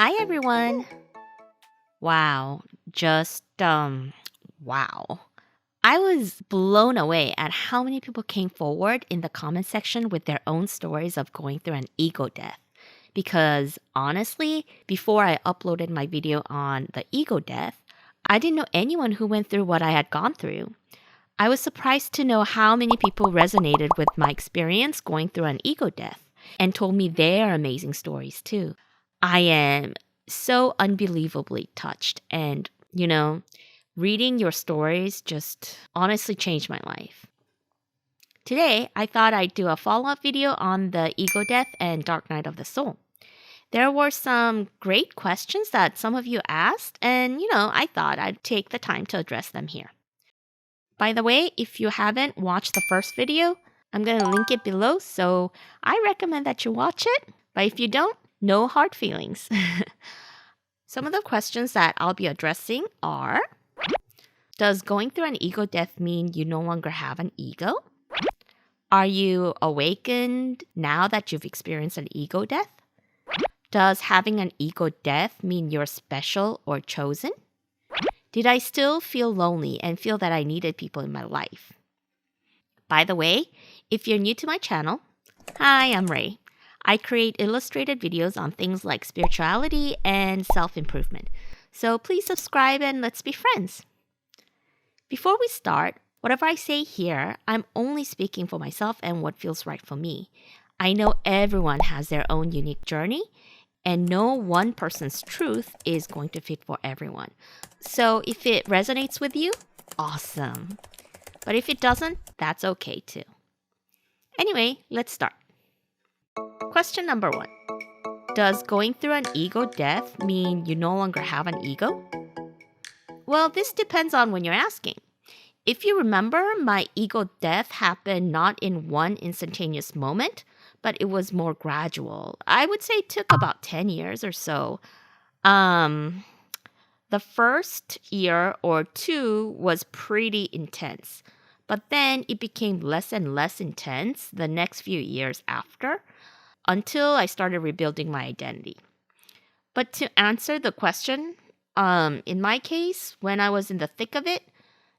Hi everyone. Wow, just wow. I was blown away at how many people came forward in the comment section with their own stories of going through an ego death. Because honestly, before I uploaded my video on the ego death, I didn't know anyone who went through what I had gone through. I was surprised to know how many people resonated with my experience going through an ego death and told me their amazing stories too. I am so unbelievably touched. And, reading your stories just honestly changed my life. Today, I thought I'd do a follow up video on the ego death and dark night of the soul. There were some great questions that some of you asked, and, I thought I'd take the time to address them here. By the way, if you haven't watched the first video, I'm going to link it below, so I recommend that you watch it. But if you don't, no hard feelings. Some of the questions that I'll be addressing are: does going through an ego death mean you no longer have an ego? Are you awakened now that you've experienced an ego death? Does having an ego death mean you're special or chosen? Did I still feel lonely and feel that I needed people in my life? By the way, if you're new to my channel, hi, I'm Ray. I create illustrated videos on things like spirituality and self-improvement. So please subscribe and let's be friends. Before we start, whatever I say here, I'm only speaking for myself and what feels right for me. I know everyone has their own unique journey, and no one person's truth is going to fit for everyone. So if it resonates with you, awesome. But if it doesn't, that's okay too. Anyway, let's start. Question number 1. Does going through an ego death mean you no longer have an ego? Well, this depends on when you're asking. If you remember, my ego death happened not in one instantaneous moment, but it was more gradual. I would say it took about 10 years or so. The first year or two was pretty intense, but then it became less and less intense the next few years after, until I started rebuilding my identity. But to answer the question, in my case, when I was in the thick of it,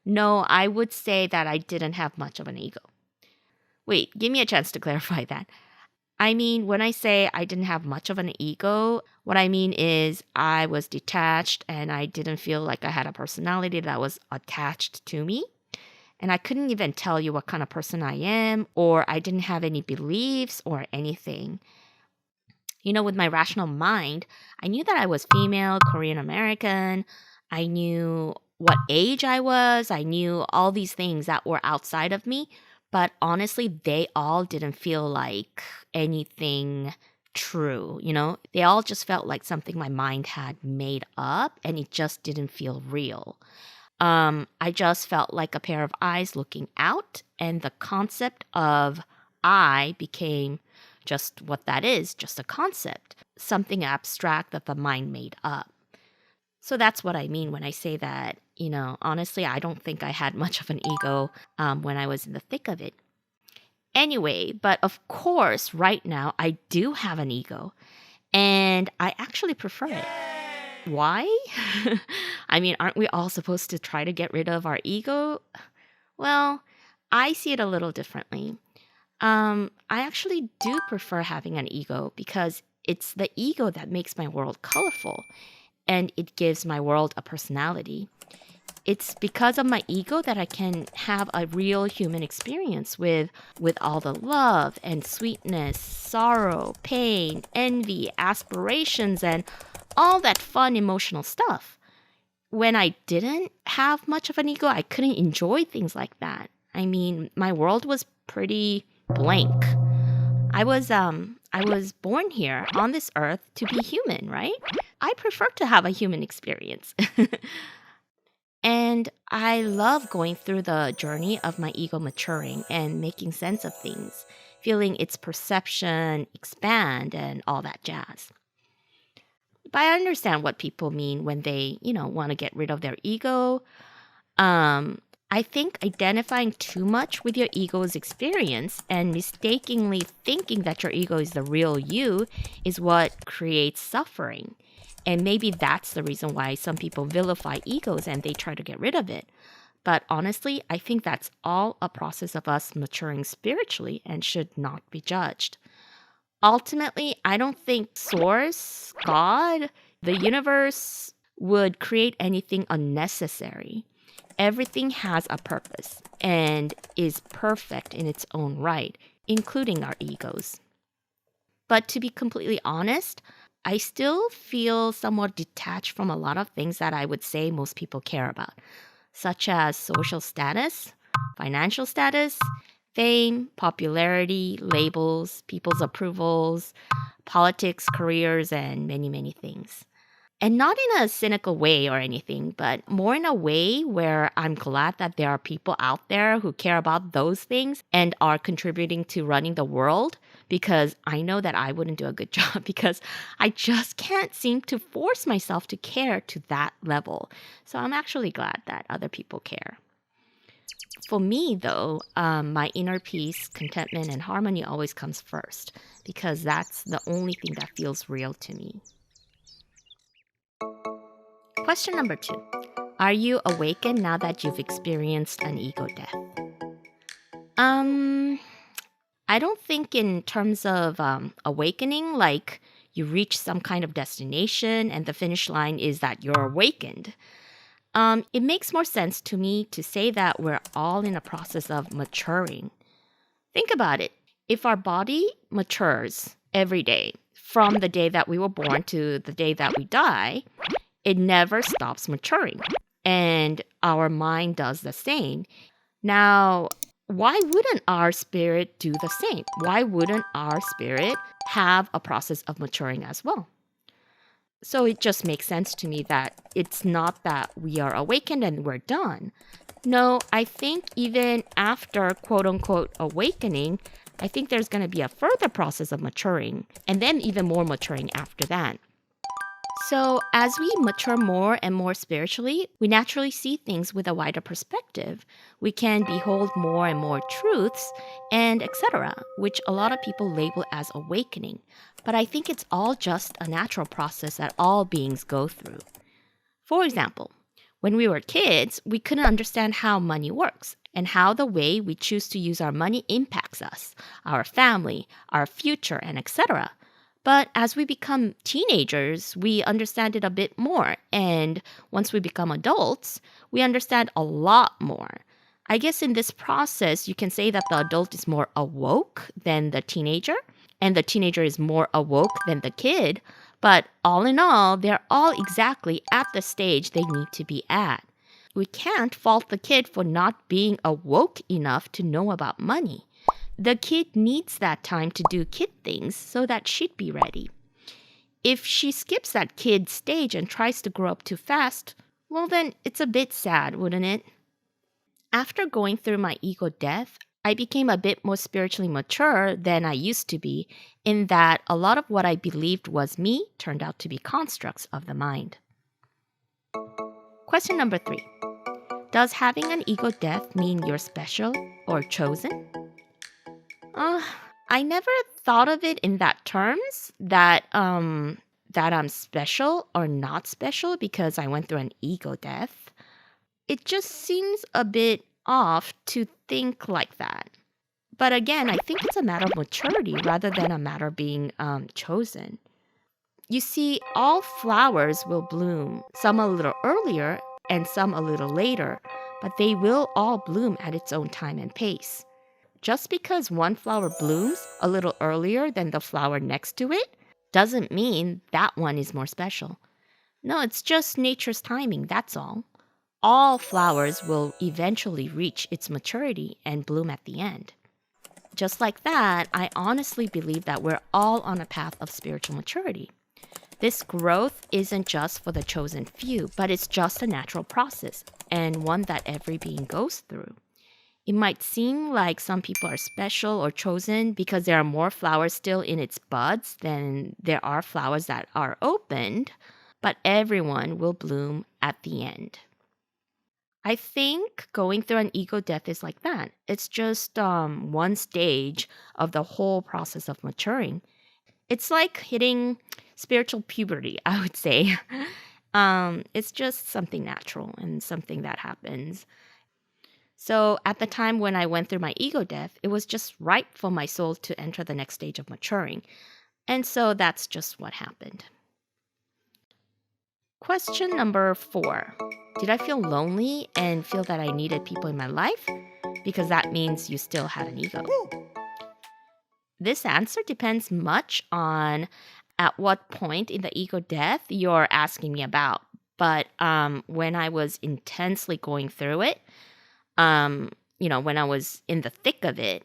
no, I would say that I didn't have much of an ego. Wait, give me a chance to clarify that. I mean, when I say I didn't have much of an ego, what I mean is I was detached and I didn't feel like I had a personality that was attached to me. And I couldn't even tell you what kind of person I am, or I didn't have any beliefs or anything. With my rational mind, I knew that I was female, Korean American. I knew what age I was. I knew all these things that were outside of me. But honestly, they all didn't feel like anything true. They all just felt like something my mind had made up, and it just didn't feel real. I just felt like a pair of eyes looking out, and the concept of I became just what that is, just a concept, something abstract that the mind made up. So that's what I mean when I say that, honestly, I don't think I had much of an ego when I was in the thick of it. Anyway, but of course, right now, I do have an ego, and I actually prefer it. Why? I mean, aren't we all supposed to try to get rid of our ego? Well, I see it a little differently. I actually do prefer having an ego because it's the ego that makes my world colorful and it gives my world a personality. It's because of my ego that I can have a real human experience with all the love and sweetness, sorrow, pain, envy, aspirations, and all that fun emotional stuff. When I didn't have much of an ego, I couldn't enjoy things like that. I mean, my world was pretty blank. I was born here on this earth to be human, right? I prefer to have a human experience. And I love going through the journey of my ego maturing and making sense of things, feeling its perception expand and all that jazz. But I understand what people mean when they, want to get rid of their ego. I think identifying too much with your ego's experience and mistakenly thinking that your ego is the real you is what creates suffering. And maybe that's the reason why some people vilify egos and they try to get rid of it. But honestly, I think that's all a process of us maturing spiritually and should not be judged. Ultimately, I don't think Source, God, the universe would create anything unnecessary. Everything has a purpose and is perfect in its own right, including our egos. But to be completely honest, I still feel somewhat detached from a lot of things that I would say most people care about, such as social status, financial status, fame, popularity, labels, people's approvals, politics, careers, and many, many things. And not in a cynical way or anything, but more in a way where I'm glad that there are people out there who care about those things and are contributing to running the world, because I know that I wouldn't do a good job because I just can't seem to force myself to care to that level. So I'm actually glad that other people care. For me, though, my inner peace, contentment, and harmony always comes first because that's the only thing that feels real to me. Question number 2. Are you awakened now that you've experienced an ego death? I don't think in terms of awakening, like you reach some kind of destination and the finish line is that you're awakened. It makes more sense to me to say that we're all in a process of maturing. Think about it. If our body matures every day, from the day that we were born to the day that we die, it never stops maturing. And our mind does the same. Now, why wouldn't our spirit do the same? Why wouldn't our spirit have a process of maturing as well? So it just makes sense to me that it's not that we are awakened and we're done. No, I think even after quote unquote awakening, I think there's going to be a further process of maturing and then even more maturing after that. So, as we mature more and more spiritually, we naturally see things with a wider perspective. We can behold more and more truths and etc., which a lot of people label as awakening. But I think it's all just a natural process that all beings go through. For example, when we were kids, we couldn't understand how money works and how the way we choose to use our money impacts us, our family, our future, and etc. But as we become teenagers, we understand it a bit more. And once we become adults, we understand a lot more. I guess in this process, you can say that the adult is more awoke than the teenager, and the teenager is more awoke than the kid. But all in all, they're all exactly at the stage they need to be at. We can't fault the kid for not being awoke enough to know about money. The kid needs that time to do kid things so that she'd be ready. If she skips that kid stage and tries to grow up too fast, well then it's a bit sad, wouldn't it? After going through my ego death, I became a bit more spiritually mature than I used to be, in that a lot of what I believed was me turned out to be constructs of the mind. Question number 3. Does having an ego death mean you're special or chosen? I never thought of it in that terms that I'm special or not special because I went through an ego death. It just seems a bit off to think like that. But again, I think it's a matter of maturity rather than a matter of being chosen. You see, all flowers will bloom, some a little earlier and some a little later, but they will all bloom at its own time and pace. Just because one flower blooms a little earlier than the flower next to it doesn't mean that one is more special. No, it's just nature's timing, that's all. All flowers will eventually reach its maturity and bloom at the end. Just like that, I honestly believe that we're all on a path of spiritual maturity. This growth isn't just for the chosen few, but it's just a natural process and one that every being goes through. It might seem like some people are special or chosen because there are more flowers still in its buds than there are flowers that are opened, but everyone will bloom at the end. I think going through an ego death is like that. It's just one stage of the whole process of maturing. It's like hitting spiritual puberty, I would say. It's just something natural and something that happens. So at the time when I went through my ego death, it was just right for my soul to enter the next stage of maturing. And so that's just what happened. Question number 4. Did I feel lonely and feel that I needed people in my life? Because that means you still had an ego. This answer depends much on at what point in the ego death you're asking me about. But when I was intensely going through it, when I was in the thick of it,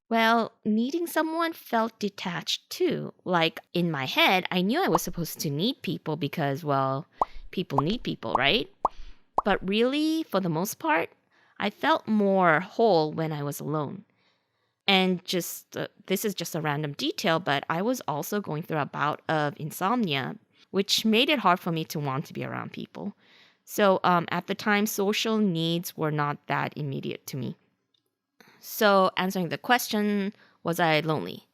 well, needing someone felt detached too. Like in my head, I knew I was supposed to need people because, well, people need people, right? But really, for the most part, I felt more whole when I was alone. And just this is just a random detail, but I was also going through a bout of insomnia, which made it hard for me to want to be around people. So at the time, social needs were not that immediate to me. So answering the question, was I lonely?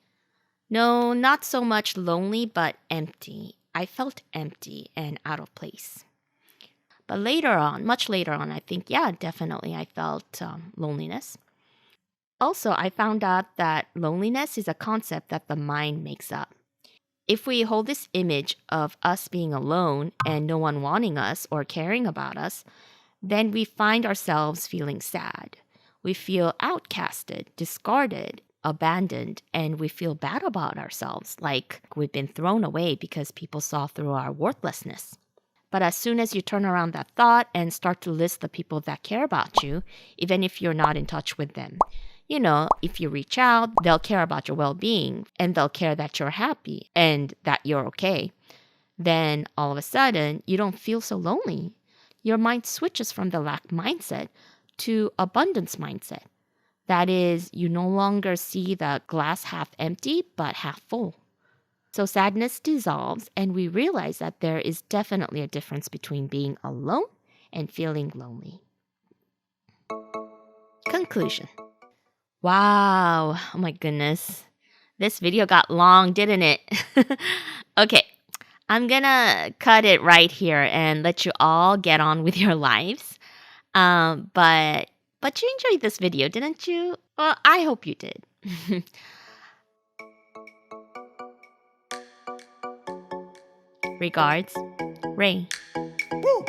No, not so much lonely, but empty. I felt empty and out of place. But later on, much later on, I think, yeah, definitely I felt loneliness. Also, I found out that loneliness is a concept that the mind makes up. If we hold this image of us being alone and no one wanting us or caring about us, then we find ourselves feeling sad. We feel outcasted, discarded, abandoned, and we feel bad about ourselves, like we've been thrown away because people saw through our worthlessness. But as soon as you turn around that thought and start to list the people that care about you, even if you're not in touch with them, if you reach out, they'll care about your well being and they'll care that you're happy and that you're okay. Then all of a sudden, you don't feel so lonely. Your mind switches from the lack mindset to abundance mindset. That is, you no longer see the glass half empty, but half full. So sadness dissolves, and we realize that there is definitely a difference between being alone and feeling lonely. Conclusion. Wow. Oh my goodness. This video got long, didn't it? Okay. I'm gonna cut it right here and let you all get on with your lives. But you enjoyed this video, didn't you? Well, I hope you did. Regards, Ray. Woo!